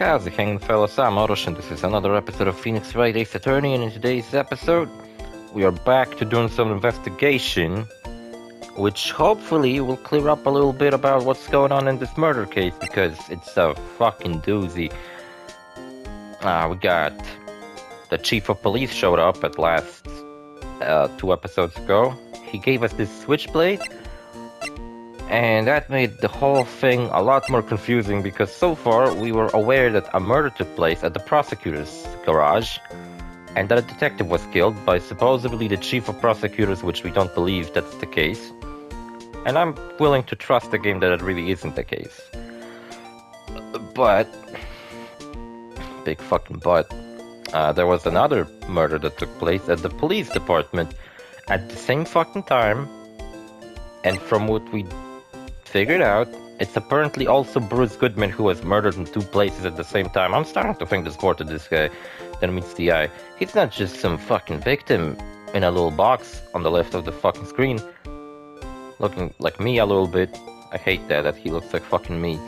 How's it hanging, fellas? I'm OrosZ, and this is another episode of Phoenix Wright Ace Attorney, and in today's episode, we are back to doing some investigation, which hopefully will clear up a little bit about what's going on in this murder case, because it's a fucking doozy. We got the chief of police showed up at last 2 episodes ago. He gave us this switchblade, and that made the whole thing a lot more confusing because so far we were aware that a murder took place at the prosecutor's garage and that a detective was killed by supposedly the chief of prosecutors, which we don't believe that's the case. And I'm willing to trust the game that it really isn't the case. But, big fucking but, there was another murder that took place at the police department at the same fucking time, and from what we figured out, it's apparently also Bruce Goodman who was murdered in 2 places at the same time. I'm starting to think there's more to this guy than meets the eye. He's not just some fucking victim in a little box on the left of the fucking screen, looking like me a little bit. I hate that he looks like fucking me.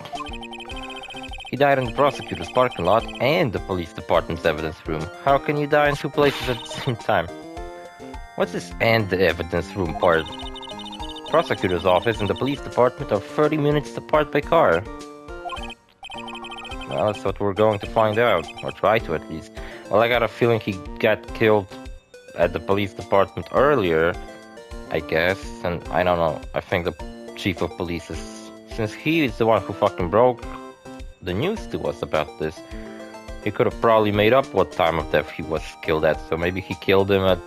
He died in the prosecutor's parking lot and the police department's evidence room. How can you die in 2 places at the same time? What's this and the evidence room part? Prosecutor's office and the police department are 30 minutes apart by car. Well, that's what we're going to find out, or try to at least. Well, I got a feeling he got killed at the police department earlier, I guess, and I don't know. I think the chief of police is, since he is the one who fucking broke the news to us about this, he could have probably made up what time of death he was killed at, so maybe he killed him at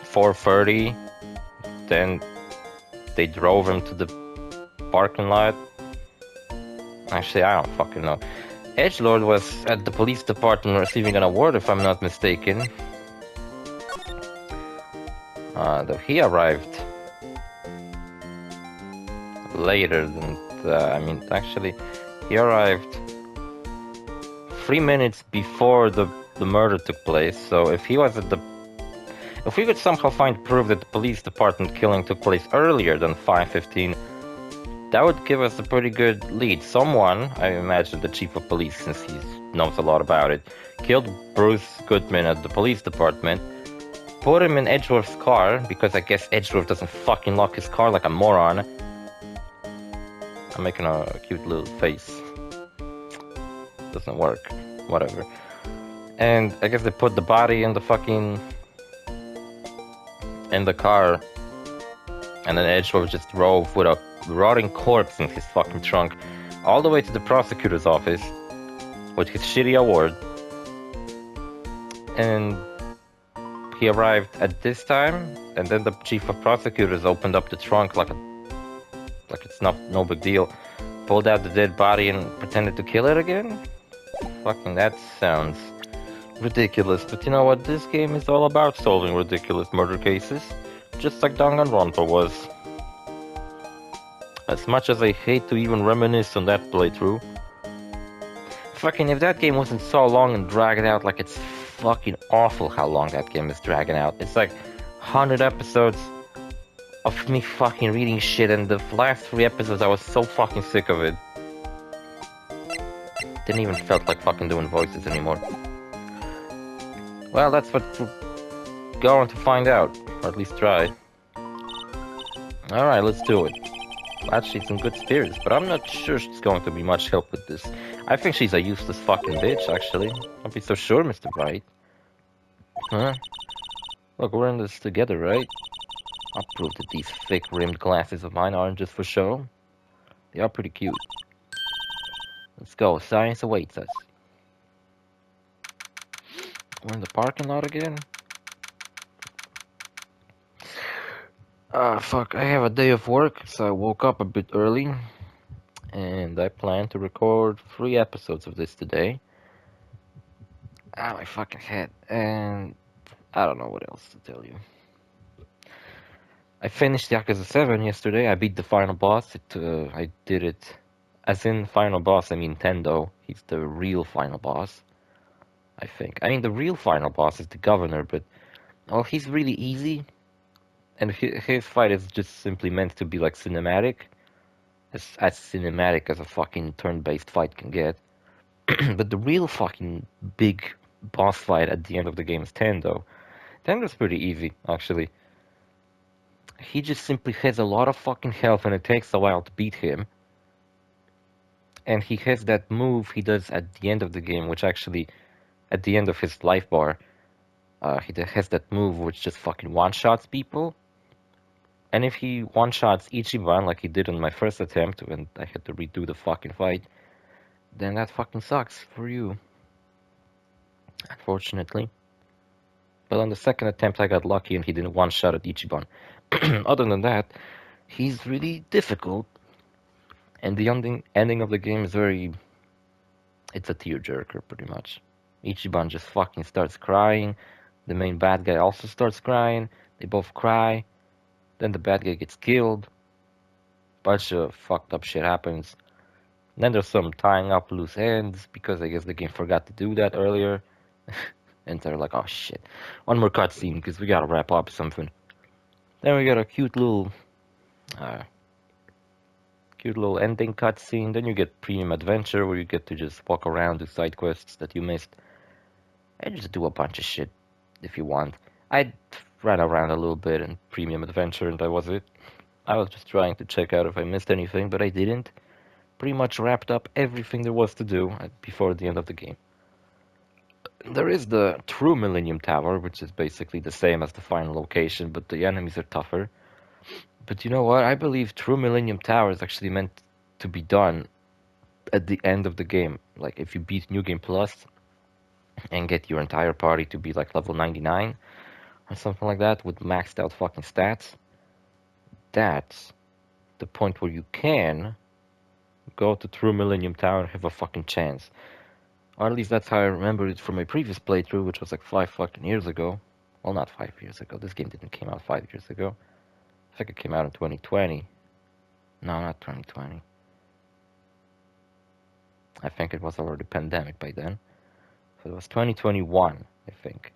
4:30, then they drove him to the parking lot. Actually, I don't fucking know. Edgelord was at the police department receiving an award, if I'm not mistaken. Though he arrived later than... actually, he arrived 3 minutes before the murder took place, so if he was at the... If we could somehow find proof that the police department killing took place earlier than 5:15, that would give us a pretty good lead. Someone, I imagine the chief of police, since he knows a lot about it, killed Bruce Goodman at the police department, put him in Edgeworth's car, because I guess Edgeworth doesn't fucking lock his car like a moron. I'm making a cute little face. Doesn't work. Whatever. And I guess they put the body in the fucking... in the car, and then Edgeworth just drove with a rotting corpse in his fucking trunk all the way to the prosecutor's office with his shitty award. And he arrived at this time, and then the chief of prosecutors opened up the trunk like it's no big deal, pulled out the dead body and pretended to kill it again. Fucking that sounds ridiculous, but you know what? This game is all about solving ridiculous murder cases, just like Danganronpa was. As much as I hate to even reminisce on that playthrough, fucking if that game wasn't so long and dragged out, like it's fucking awful how long that game is dragging out. It's like 100 episodes of me fucking reading shit, and the last 3 episodes I was so fucking sick of it. Didn't even felt like fucking doing voices anymore. Well, that's what we're going to find out, or at least try. Alright, let's do it. Actually, she's in good spirits, but I'm not sure she's going to be much help with this. I think she's a useless fucking bitch, actually. Don't be so sure, Mr. Wright. Huh? Look, we're in this together, right? I'll prove that these thick-rimmed glasses of mine aren't just for show. They are pretty cute. Let's go, science awaits us. We're in the parking lot again? Fuck, I have a day of work, so I woke up a bit early. And I plan to record 3 episodes of this today. My fucking head. And I don't know what else to tell you. I finished Yakuza 7 yesterday. I beat the final boss. I did it... As in final boss, I mean Tendo. He's the real final boss, I think. I mean, the real final boss is the governor, but... Well, he's really easy. And his fight is just simply meant to be, like, cinematic. As cinematic as a fucking turn-based fight can get. But the real fucking big boss fight at the end of the game is 10, though. 10 was pretty easy, actually. He just simply has a lot of fucking health and it takes a while to beat him. And he has that move he does at the end of the game, which actually, at the end of his life bar, has that move which just fucking one-shots people. And if he one-shots Ichiban like he did on my first attempt when I had to redo the fucking fight, then that fucking sucks for you. Unfortunately. But on the second attempt I got lucky and he didn't one-shot at Ichiban. Other than that, he's really difficult. And the ending of the game is very... It's a tearjerker, pretty much. Ichiban just fucking starts crying. The main bad guy also starts crying. They both cry. Then the bad guy gets killed. Bunch of fucked up shit happens. Then there's some tying up loose ends, because I guess the game forgot to do that earlier. And they're like, oh shit. One more cutscene, because we gotta wrap up something. Then we got a cute little ending cutscene. Then you get Premium Adventure, where you get to just walk around, do side quests that you missed. And just do a bunch of shit, if you want. I ran around a little bit in Premium Adventure, and that was it. I was just trying to check out if I missed anything, but I didn't. Pretty much wrapped up everything there was to do before the end of the game. There is the true Millennium Tower, which is basically the same as the final location, but the enemies are tougher. But you know what? I believe true Millennium Tower is actually meant to be done at the end of the game. Like, if you beat New Game Plus and get your entire party to be like level 99 or something like that with maxed out fucking stats, that's the point where you can go to true Millennium Tower and have a fucking chance. Or at least that's how I remember it from my previous playthrough, which was like 5 fucking years ago. Well, not 5 years ago. This game didn't come out 5 years ago. I think it came out in 2020. No, not 2020. I think it was already pandemic by then. So it was 2021, I think.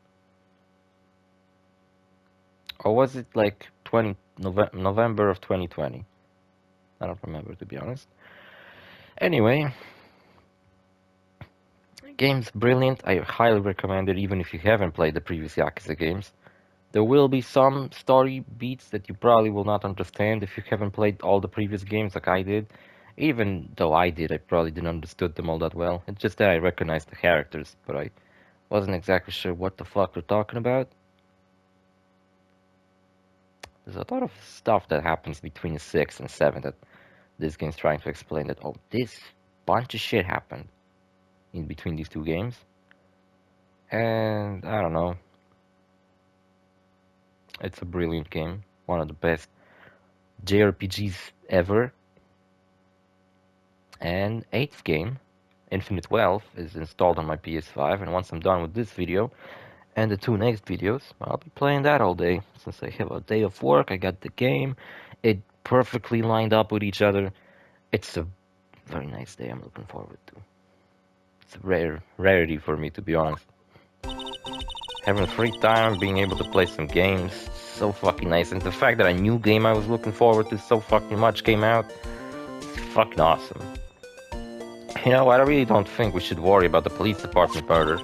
Or was it like November of 2020? I don't remember, to be honest. Anyway, game's brilliant. I highly recommend it, even if you haven't played the previous Yakuza games. There will be some story beats that you probably will not understand if you haven't played all the previous games like I did. Even though I did, I probably didn't understood them all that well. It's just that I recognized the characters, but I wasn't exactly sure what the fuck they're talking about. There's a lot of stuff that happens between 6 and 7 that this game's trying to explain that, oh, this bunch of shit happened in between these two games. And I don't know. It's a brilliant game. One of the best JRPGs ever. And 8th game, Infinite Wealth, is installed on my PS5. And once I'm done with this video and the 2 next videos, I'll be playing that all day. Since I have a day of work, I got the game. It perfectly lined up with each other. It's a very nice day I'm looking forward to. It's a rarity for me, to be honest. Having free time, being able to play some games, so fucking nice. And the fact that a new game I was looking forward to so fucking much came out, it's fucking awesome. You know, I really don't think we should worry about the police department murder.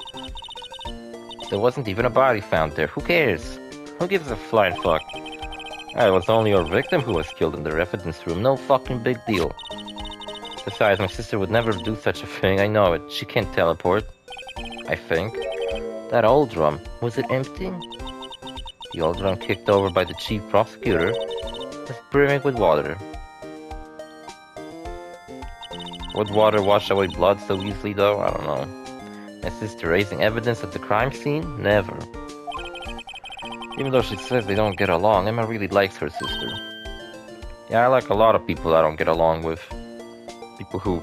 There wasn't even a body found there. Who cares? Who gives a flying fuck? It was only our victim who was killed in the evidence room. No fucking big deal. Besides, my sister would never do such a thing. I know it. She can't teleport. I think. That old drum, was it empty? The old drum kicked over by the chief prosecutor was brimming with water. Would water wash away blood so easily, though? I don't know. My sister raising evidence at the crime scene? Never. Even though she says they don't get along, Emma really likes her sister. Yeah, I like a lot of people I don't get along with. People who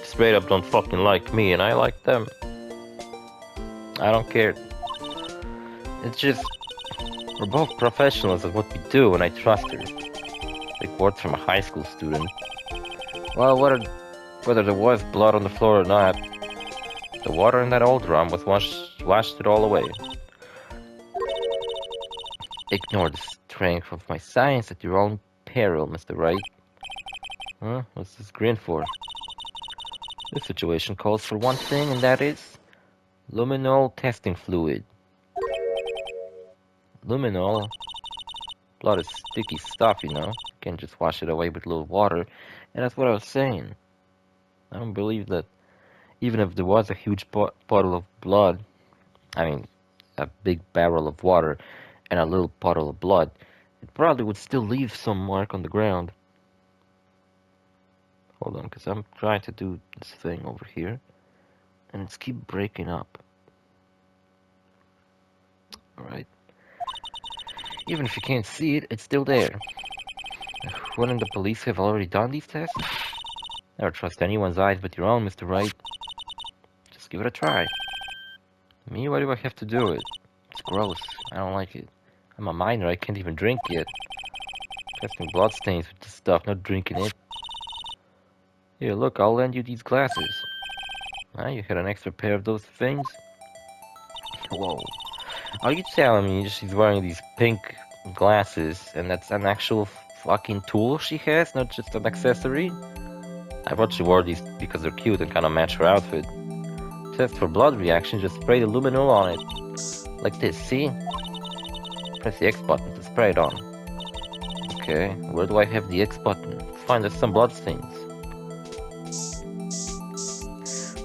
straight up don't fucking like me, and I like them. I don't care. It's just, we're both professionals at what we do, and I trust her. Like words from a high school student. Well, whether there was blood on the floor or not, the water in that old drum was washed it all away. Ignore the strength of my science at your own peril, Mr. Wright. Huh? What's this grin for? This situation calls for one thing, and that is luminol testing fluid. Luminol, blood is sticky stuff, you know. Can't just wash it away with a little water. And that's what I was saying. I don't believe that even if there was a huge bottle of blood, I mean, a big barrel of water and a little bottle of blood, it probably would still leave some mark on the ground. Hold on, because I'm trying to do this thing over here, and it's keep breaking up. Alright. Even if you can't see it, it's still there. Wouldn't the police have already done these tests? Never trust anyone's eyes but your own, Mr. Wright. Just give it a try. Me, why do I have to do it? It's gross. I don't like it. I'm a minor, I can't even drink yet. Testing bloodstains with this stuff, not drinking it. Here, look, I'll lend you these glasses. Ah, you had an extra pair of those things? Whoa. Are you telling me she's wearing these pink glasses and that's an actual fucking tool she has, not just an accessory? I thought she wore these because they're cute and kind of match her outfit. Test for blood reaction, just spray the luminol on it. Like this, see? Press the X button to spray it on. Okay, where do I have the X button? Let's find us some bloodstains.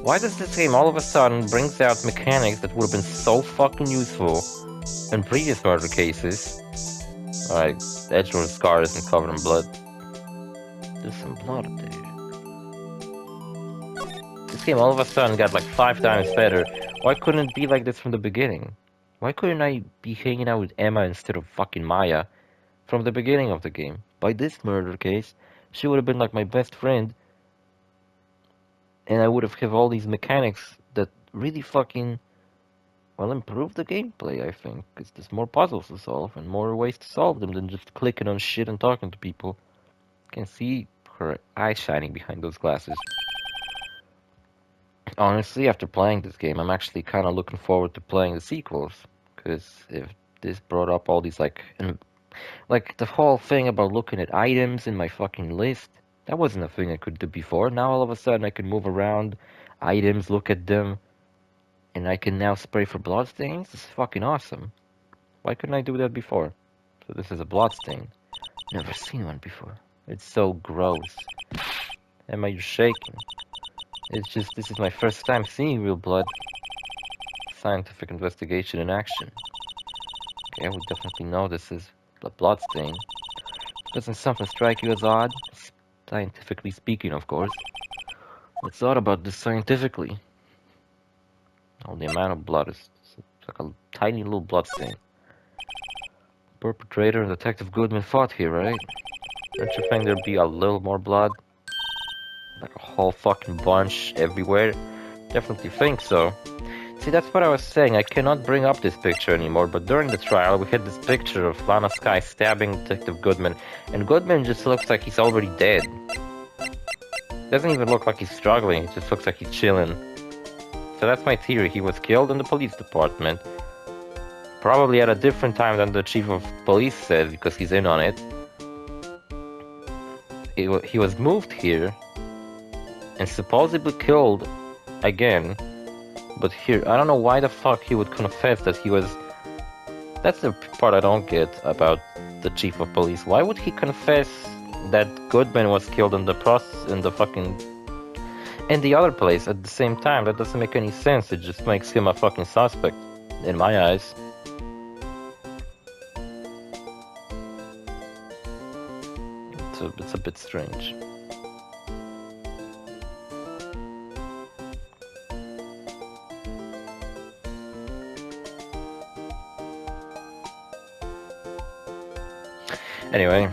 Why does this game all of a sudden brings out mechanics that would have been so fucking useful in previous murder cases? Alright, the edge of the scar isn't covered in blood. There's some blood there. This game all of a sudden got like 5 times better. Why couldn't it be like this from the beginning? Why couldn't I be hanging out with Emma instead of fucking Maya from the beginning of the game? By this murder case, she would have been like my best friend, and I would have all these mechanics that really fucking, well, improve the gameplay, I think, because there's more puzzles to solve and more ways to solve them than just clicking on shit and talking to people. You can see her eyes shining behind those glasses. Honestly, after playing this game, I'm actually kind of looking forward to playing the sequels, because if this brought up all these, like the whole thing about looking at items in my fucking list, that wasn't a thing I could do before. Now all of a sudden I can move around items, look at them, and I can now spray for bloodstains? This is fucking awesome. Why couldn't I do that before? So this is a bloodstain. Never seen one before. It's so gross. Emma, you're shaking. It's just, this is my first time seeing real blood. Scientific investigation in action. Okay, I would definitely know this is a bloodstain. Doesn't something strike you as odd? Scientifically speaking, of course. What's odd about this scientifically? Oh, the amount of blood is like a tiny little bloodstain. Perpetrator and Detective Goodman fought here, right? Don't you think there'd be a little more blood? Like a whole fucking bunch everywhere? Definitely think so. See, that's what I was saying. I cannot bring up this picture anymore, but during the trial we had this picture of Lana Skye stabbing Detective Goodman, and Goodman just looks like he's already dead. Doesn't even look like he's struggling, it just looks like he's chilling. So that's my theory. He was killed in the police department. Probably at a different time than the chief of police said, because he's in on it. He was moved here and supposedly killed again. But here, I don't know why the fuck he would confess that he was... That's the part I don't get about the chief of police. Why would he confess that Goodman was killed in the other place at the same time? That doesn't make any sense. It just makes him a fucking suspect, in my eyes. It's a bit strange. Anyway,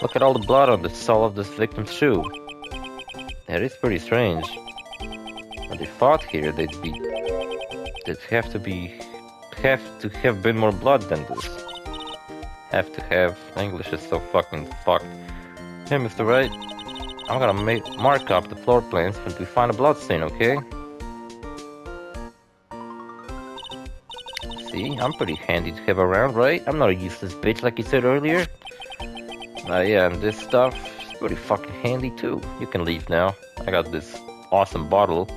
look at all the blood on the sole of this victim's shoe. It is pretty strange. When they fought here, they'd have to have been more blood than this. Have to have. English is so fucking fucked. Hey, Mr. Wright, I'm gonna mark up the floor plans when we find a bloodstain, okay? See, I'm pretty handy to have around, right? I'm not a useless bitch like you said earlier. Yeah, and this stuff Pretty fucking handy too. You can leave now. I got this awesome bottle.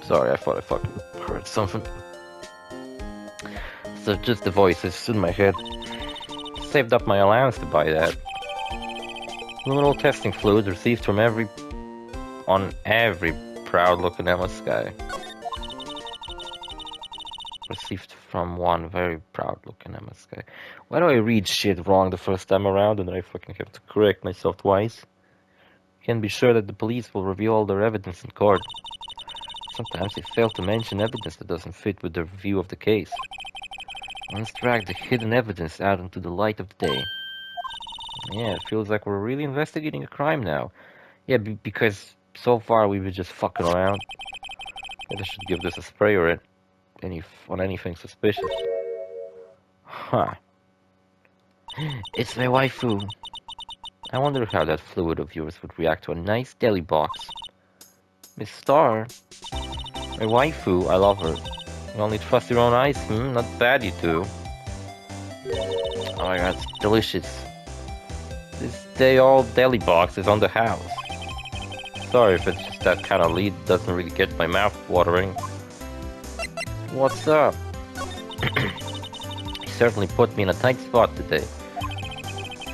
Sorry, I thought I fucking heard something. So just the voices in my head. Saved up my allowance to buy that. Luminol testing fluid received from every proud-looking MS guy. Received from one very proud-looking MS guy. Why do I read shit wrong the first time around and then I fucking have to correct myself twice? You can be sure that the police will review all their evidence in court. Sometimes they fail to mention evidence that doesn't fit with their view of the case. Let's drag the hidden evidence out into the light of the day. Yeah, it feels like we're really investigating a crime now. Yeah, because so far we were just fucking around. Maybe I should give this a spray or on anything suspicious. Huh. It's my waifu. I wonder how that fluid of yours would react to a nice deli box. Miss Star? My waifu, I love her. You only trust your own eyes, Not bad, you two. Oh my god, it's delicious. This day-old deli box is on the house. Sorry if it's just that kind of lead doesn't really get my mouth watering. What's up? You certainly put me in a tight spot today.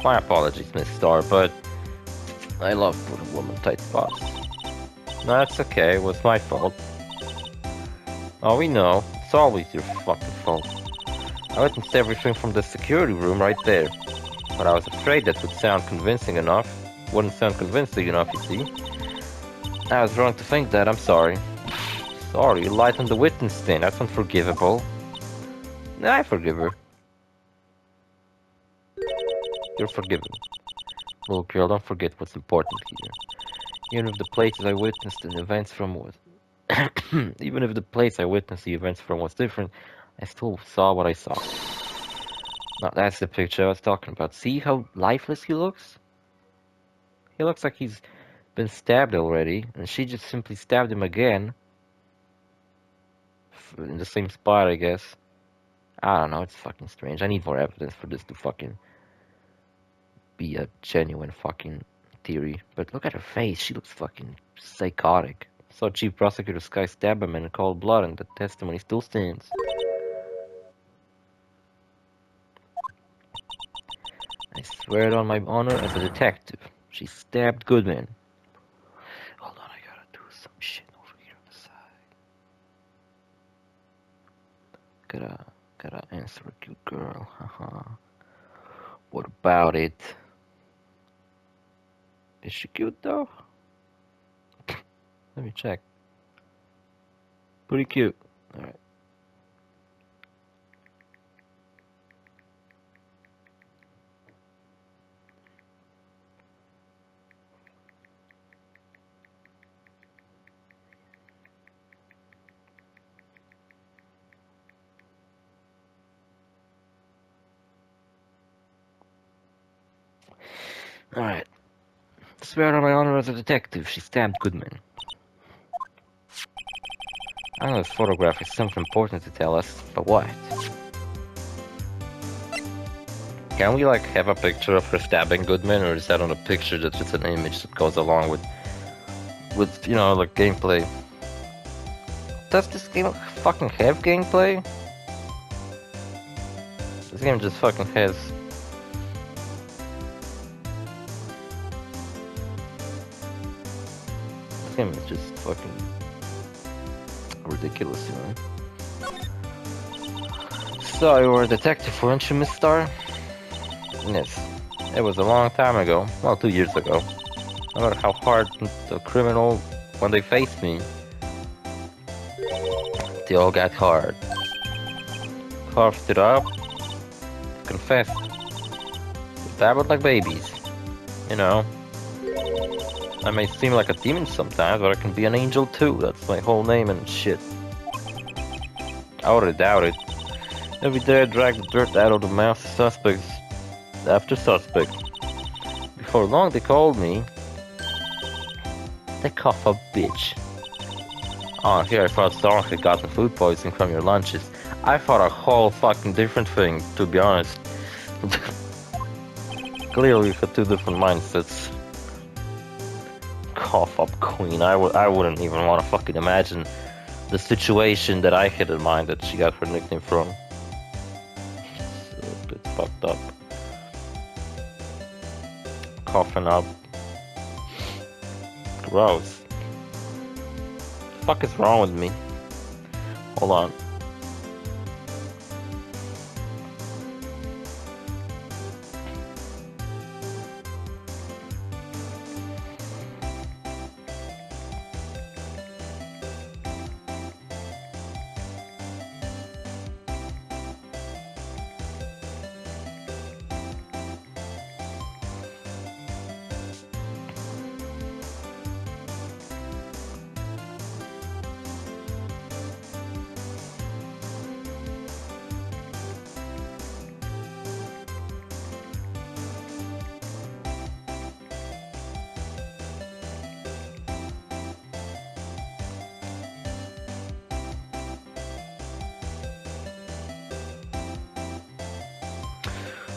My apologies, Miss Star, but I love putting women in tight spots. No, that's okay, it was my fault. Oh, we know. It's always your fucking fault. I witnessed everything from the security room right there. But I was afraid that would sound convincing enough. Wouldn't sound convincing enough, you see. I was wrong to think that, I'm sorry. Sorry, you lied on the witness stand. That's unforgivable. Nah, I forgive her. You're forgiven. Little girl, don't forget what's important here. Even if the places I witnessed and events from was... Even if the place I witnessed the events from was different, I still saw what I saw. Now that's the picture I was talking about. See how lifeless he looks? He looks like he's been stabbed already, and she just simply stabbed him again. In the same spot, I guess. I don't know, it's fucking strange. I need more evidence for this to fucking be a genuine fucking theory. But look at her face, she looks fucking psychotic. So Chief Prosecutor Sky stabbed him in cold blood, and the testimony still stands. I swear it on my honor as a detective. She stabbed Goodman. Hold on, I gotta do some shit over here on the side. Gotta answer a cute girl. Haha. What about it? Is she cute though? Let me check. Pretty cute. Alright. Alright. Swear on my honor as a detective, she stabbed Goodman. I know this photograph is something important to tell us, but what? Can we, like, have a picture of her stabbing Goodman, or is that on a picture that's just an image that goes along with you know, like, gameplay? Does this game fucking have gameplay? This game just fucking has... This game is just fucking... ridiculous, you know. So you were a detective, weren't you, Miss Star? Yes. It was a long time ago. Well, 2 years ago. No matter how hard the criminal, when they faced me, they all got hard. Coughed it up, confessed. They babbled like babies. You know. I may seem like a demon sometimes, but I can be an angel too. That's my whole name and shit. I wouldn't doubt it. Every day I drag the dirt out of the mouth of suspects after suspect. Before long they called me the coffer bitch. Oh, here I thought someone had gotten food poisoning from your lunches. I thought a whole fucking different thing, to be honest. Clearly, for two different mindsets. Cough up queen. I wouldn't even want to fucking imagine the situation that I had in mind that she got her nickname from. It's a bit fucked up. Coughing up. Gross. The fuck is wrong with me? Hold on.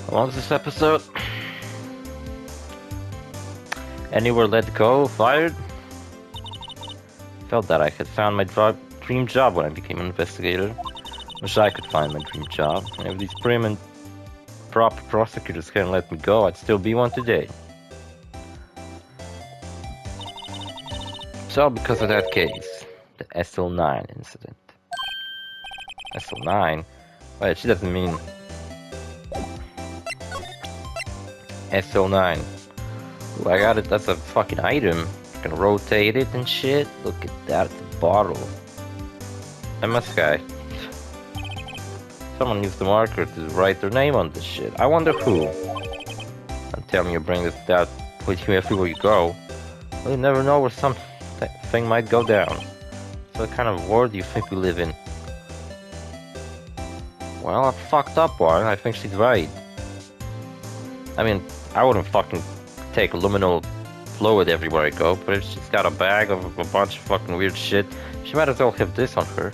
How long is this episode? Anywhere let go, fired? Felt that I had found my dream job when I became an investigator. Wish I could find my dream job. And if these prim and proper prosecutors hadn't let me go, I'd still be one today. So because of that case, the SL9 incident. SL9? Wait, she doesn't mean SL9. Ooh, I got it, that's a fucking item. I can rotate it and shit. Look at that, the bottle. MSK. Someone used the marker to write their name on this shit. I wonder who. And tell me you bring this out with you everywhere you go. Well, you never know where something might go down. So what kind of world do you think we live in? Well, a fucked up one. I think she's right. I mean, I wouldn't fucking take luminol fluid everywhere I go, but if she's got a bag of a bunch of fucking weird shit, she might as well have this on her.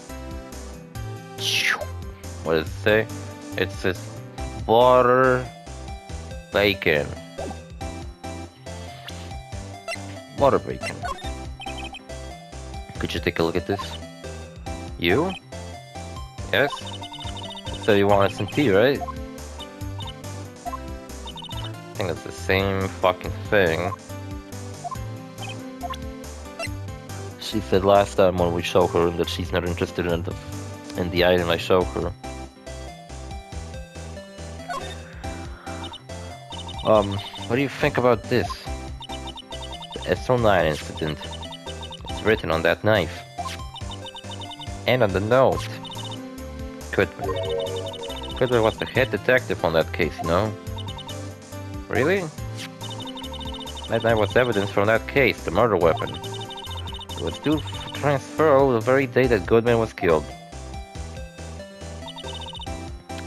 What does it say? It says butter bacon. Butter bacon. Could you take a look at this? You? Yes? So you wanted some tea, right? I think it's the same fucking thing. She said last time when we show her that she's not interested in the item I show her. What do you think about this? The SL9 incident. It's written on that knife. And on the note. Goodman was the head detective on that case, you know? Really? That knife was evidence from that case, the murder weapon. It was due for transfer the very day that Goodman was killed.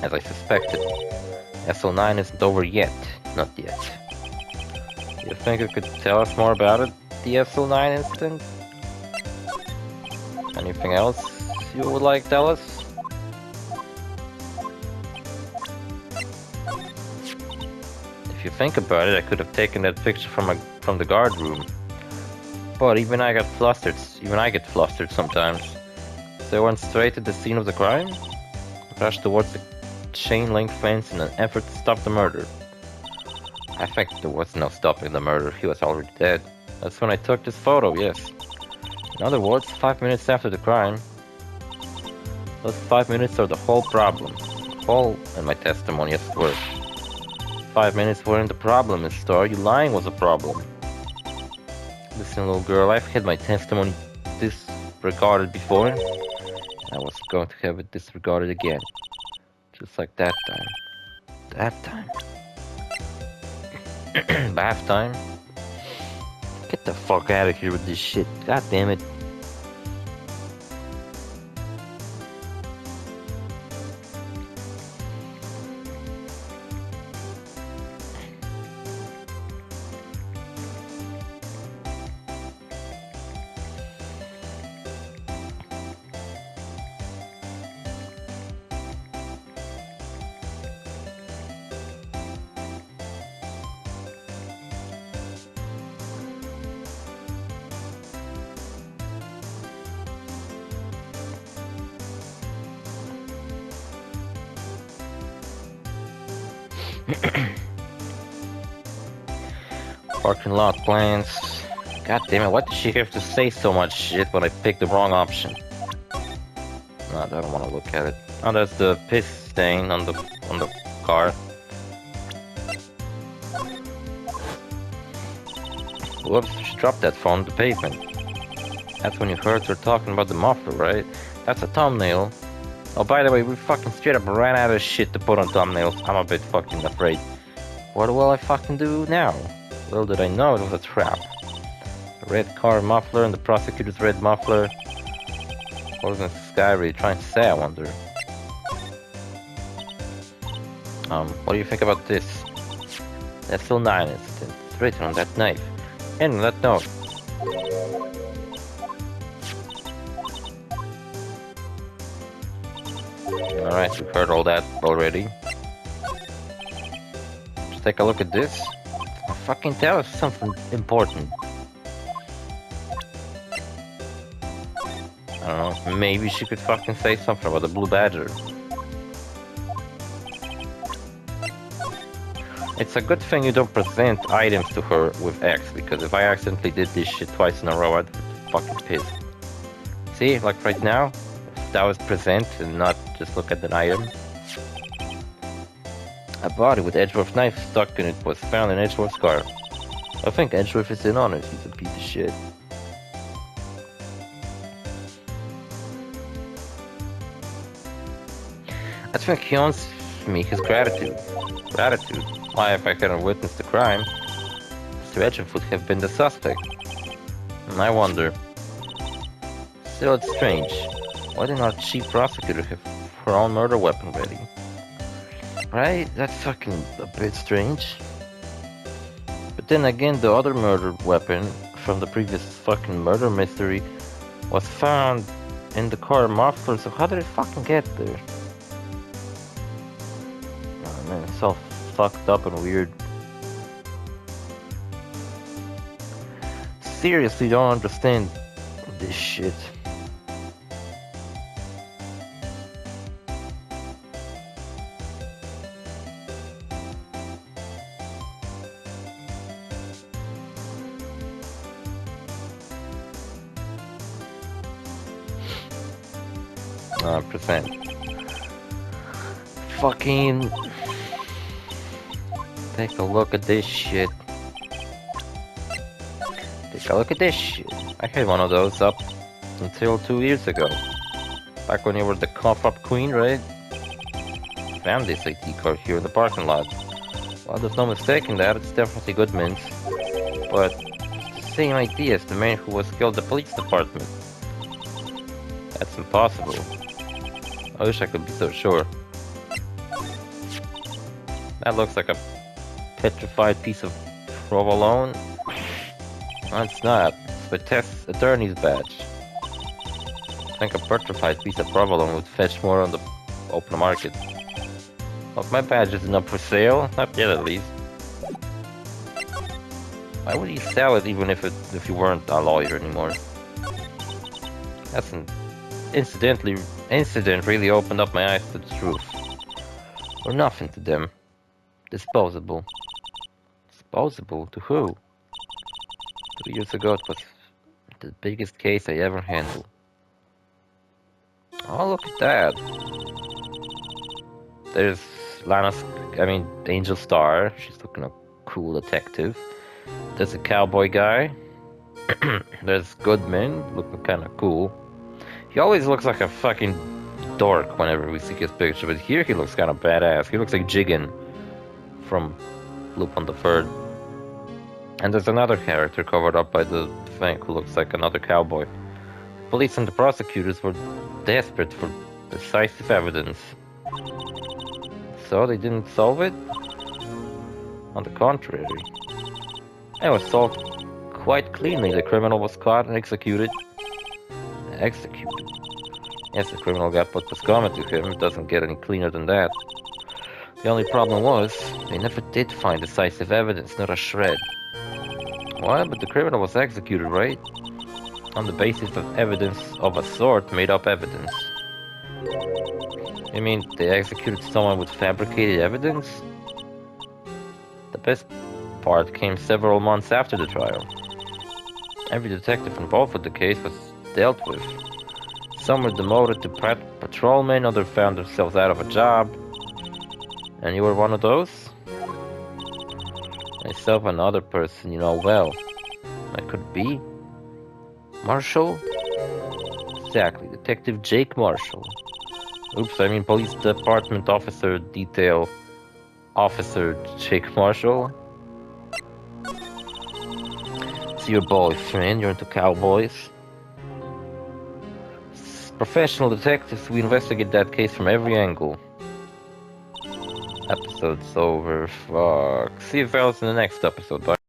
As I suspected, SL9 isn't over yet. Not yet. Do you think you could tell us more about it, the SL9 incident? Anything else you would like to tell us? If you think about it, I could have taken that picture from the guard room. But even I get flustered sometimes. So I went straight to the scene of the crime, rushed towards the chain link fence in an effort to stop the murder. I think there was no stopping the murder, he was already dead. That's when I took this photo, yes. In other words, 5 minutes after the crime. Those 5 minutes are the whole problem. Whole in my testimony, yes, were. 5 minutes weren't the problem, Miss Starr. You lying was a problem. Listen, little girl, I've had my testimony disregarded before. I was going to have it disregarded again. Just like that time. That time. Bath time. Get the fuck out of here with this shit. God damn it. Parking lot plans. God damn it, why did she have to say so much shit when I picked the wrong option? No, I don't want to look at it. Oh, that's the piss stain on the car. Whoops, she dropped that phone on the pavement. That's when you heard her talking about the muffler, right? That's a thumbnail. Oh, by the way, we fucking straight up ran out of shit to put on thumbnails. I'm a bit fucking afraid. What will I fucking do now? Little did I know it was a trap. The red car muffler and the prosecutor's red muffler. What was this guy really trying to say, I wonder? What do you think about this? That's still 9 incident. It's written on that knife. And on that note. Alright, we've heard all that already. Just take a look at this. I'll fucking tell us something important. I don't know, maybe she could fucking say something about the Blue Badger. It's a good thing you don't present items to her with X, because if I accidentally did this shit twice in a row, I'd be fucking pissed. See, like right now, if that was present and not just look at an item. A body with Edgeworth knife stuck in it was found in Edgeworth's car. I think Edgeworth is in on it, he's a piece of shit. I think he owes me his gratitude. Gratitude? Why, if I hadn't witnessed the crime, Mr. Edgeworth would have been the suspect. And I wonder. Still, it's strange. Why didn't our chief prosecutor have her own murder weapon ready? Right? That's fucking a bit strange. But then again, the other murder weapon from the previous fucking murder mystery was found in the car muffler, so how did it fucking get there? Oh man, it's all fucked up and weird. Seriously don't understand this shit. Percent. Fucking take a look at this shit. Take a look at this shit. I had one of those up until 2 years ago. Back when you were the cough-up queen, right? Found this AT car here in the parking lot. Well, there's no mistaking that, it's definitely good mints. But it's the same idea as the man who was killed at the police department. That's impossible. I wish I could be so sure. That looks like a petrified piece of provolone. No, it's not. It's the test attorney's badge. I think a petrified piece of provolone would fetch more on the open market. Look, my badge isn't up for sale. Not yet, at least. Why would you sell it even if you weren't a lawyer anymore? That's an incident really opened up my eyes to the truth. We're nothing to them. Disposable. Disposable? To who? 2 years ago it was the biggest case I ever handled. Oh, look at that. There's Angel Star. She's looking a cool detective. There's a cowboy guy. There's Goodman, looking kinda cool. He always looks like a fucking dork whenever we see his picture, but here he looks kind of badass. He looks like Jigen from Loop on the Third. And there's another character covered up by the thing who looks like another cowboy. Police and the prosecutors were desperate for decisive evidence. So they didn't solve it? On the contrary. It was solved quite cleanly. The criminal was caught and executed. Executed? Yes, the criminal got what was coming to him. It doesn't get any cleaner than that. The only problem was, they never did find decisive evidence, not a shred. What? But the criminal was executed, right? On the basis of evidence of a sort, made up evidence. You mean they executed someone with fabricated evidence? best part came several months after the trial. Every detective involved with the case was dealt with. Some were demoted to patrolmen, others found themselves out of a job. And you were one of those? Myself, another person you know well. I could be? Marshall? Exactly, Detective Jake Marshall. Oops, I mean Police Department Officer Detail Officer Jake Marshall. See your boyfriend, you're into cowboys. Professional detectives, we investigate that case from every angle. Episode's over. Fuck. See you fellas in the next episode. Bye.